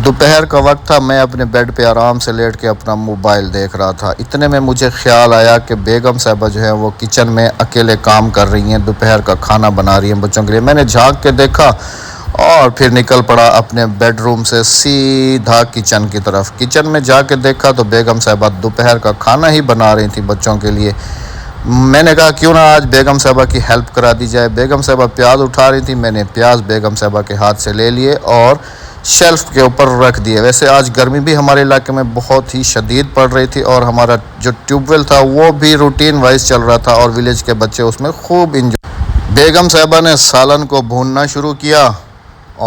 دوپہر کا وقت تھا، میں اپنے بیڈ پہ آرام سے لیٹ کے اپنا موبائل دیکھ رہا تھا۔ اتنے میں مجھے خیال آیا کہ بیگم صاحبہ جو ہے وہ کچن میں اکیلے کام کر رہی ہیں، دوپہر کا کھانا بنا رہی ہیں بچوں کے لیے۔ میں نے جھانک کے دیکھا اور پھر نکل پڑا اپنے بیڈ روم سے سیدھا کچن کی طرف۔ کچن میں جا کے دیکھا تو بیگم صاحبہ دوپہر کا کھانا ہی بنا رہی تھی بچوں کے لیے۔ میں نے کہا کیوں نہ آج بیگم صاحبہ کی ہیلپ کرا دی جائے۔ بیگم صاحبہ پیاز اٹھا رہی تھی، میں نے پیاز بیگم صاحبہ کے ہاتھ سے لے لیے اور شیلف کے اوپر رکھ دیے۔ ویسے آج گرمی بھی ہمارے علاقے میں بہت ہی شدید پڑ رہی تھی اور ہمارا جو ٹیوب ویل تھا وہ بھی روٹین وائز چل رہا تھا اور ولیج کے بچے اس میں خوب انجوائے۔ بیگم صاحبہ نے سالن کو بھوننا شروع کیا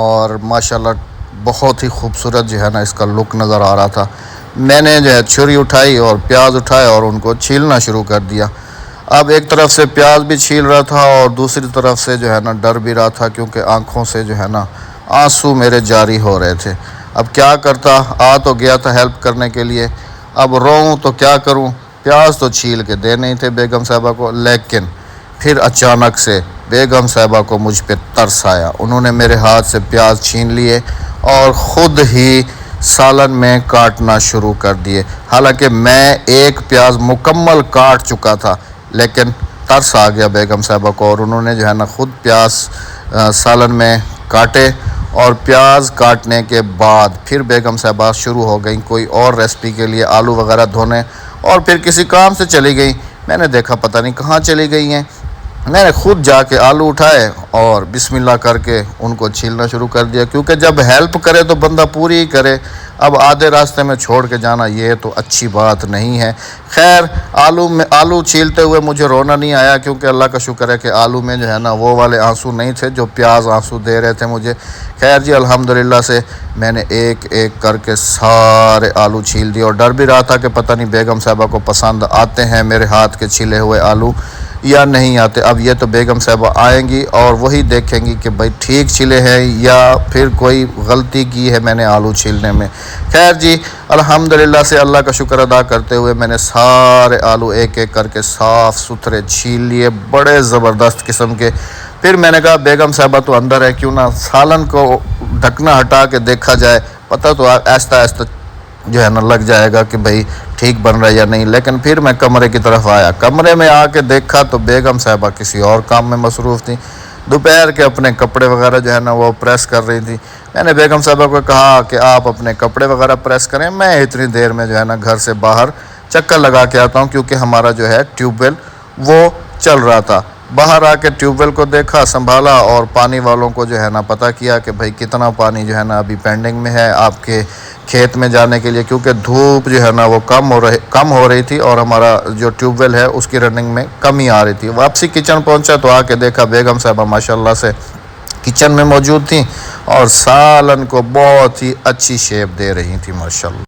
اور ماشاءاللہ بہت ہی خوبصورت جو ہے نا اس کا لک نظر آ رہا تھا۔ میں نے جو ہے چھری اٹھائی اور پیاز اٹھائے اور ان کو چھیلنا شروع کر دیا۔ اب ایک طرف سے پیاز بھی چھیل رہا تھا اور دوسری طرف سے جو ہے نا ڈر بھی رہا تھا، کیونکہ آنکھوں سے جو ہے نا آنسو میرے جاری ہو رہے تھے۔ اب کیا کرتا، آ تو گیا تھا ہیلپ کرنے کے لیے، اب روؤں تو کیا کروں۔ پیاز تو چھیل کے دے نہیں تھے بیگم صاحبہ کو، لیکن پھر اچانک سے بیگم صاحبہ کو مجھ پہ ترس آیا۔ انہوں نے میرے ہاتھ سے پیاز چھین لیے اور خود ہی سالن میں کاٹنا شروع کر دیے۔ حالانکہ میں ایک پیاز مکمل کاٹ چکا تھا، لیکن ترس آ گیا بیگم صاحبہ کو اور انہوں نے جو ہے نا خود پیاز سالن میں کاٹے۔ اور پیاز کاٹنے کے بعد پھر بیگم صاحبہ شروع ہو گئیں کوئی اور ریسپی کے لیے آلو وغیرہ دھونے، اور پھر کسی کام سے چلی گئیں۔ میں نے دیکھا پتہ نہیں کہاں چلی گئی ہیں۔ میں نے خود جا کے آلو اٹھائے اور بسم اللہ کر کے ان کو چھیلنا شروع کر دیا، کیونکہ جب ہیلپ کرے تو بندہ پوری ہی کرے۔ اب آدھے راستے میں چھوڑ کے جانا یہ تو اچھی بات نہیں ہے۔ خیر آلو چھیلتے ہوئے مجھے رونا نہیں آیا، کیونکہ اللہ کا شکر ہے کہ آلو میں جو ہے نا وہ والے آنسو نہیں تھے جو پیاز آنسو دے رہے تھے مجھے۔ خیر جی الحمدللہ سے میں نے ایک ایک کر کے سارے آلو چھیل دیے، اور ڈر بھی رہا تھا کہ پتہ نہیں بیگم صاحبہ کو پسند آتے ہیں میرے ہاتھ کے چھیلے ہوئے آلو یا نہیں آتے۔ اب یہ تو بیگم صاحبہ آئیں گی اور وہی دیکھیں گی کہ بھائی ٹھیک چھلے ہیں یا پھر کوئی غلطی کی ہے میں نے آلو چھیلنے میں۔ خیر جی الحمدللہ سے اللہ کا شکر ادا کرتے ہوئے میں نے سارے آلو ایک ایک کر کے صاف ستھرے چھیل لیے، بڑے زبردست قسم کے۔ پھر میں نے کہا بیگم صاحبہ تو اندر ہے، کیوں نہ سالن کو ڈھکنا ہٹا کے دیکھا جائے، پتہ تو آہستہ آہستہ جو ہے نا لگ جائے گا کہ بھائی ٹھیک بن رہا ہے یا نہیں۔ لیکن پھر میں کمرے کی طرف آیا، کمرے میں آ کے دیکھا تو بیگم صاحبہ کسی اور کام میں مصروف تھیں، دوپہر کے اپنے کپڑے وغیرہ جو ہے نا وہ پریس کر رہی تھی۔ میں نے بیگم صاحبہ کو کہا کہ آپ اپنے کپڑے وغیرہ پریس کریں، میں اتنی دیر میں جو ہے نا گھر سے باہر چکر لگا کے آتا ہوں، کیونکہ ہمارا جو ہے ٹیوب ویل وہ چل رہا تھا۔ باہر آ کے ٹیوب ویل کو دیکھا، سنبھالا اور پانی والوں کو جو ہے نا پتہ کیا کہ بھائی کتنا پانی جو ہے نا ابھی پینڈنگ میں ہے آپ کے کھیت میں جانے کے لیے، کیونکہ دھوپ جو ہے نا وہ کم ہو رہی تھی اور ہمارا جو ٹیوب ویل ہے اس کی رننگ میں کمی آ رہی تھی۔ واپسی کچن پہنچا تو آ کے دیکھا بیگم صاحبہ ماشاءاللہ سے کچن میں موجود تھیں اور سالن کو بہت ہی اچھی شیپ دے رہی تھیں ماشاءاللہ۔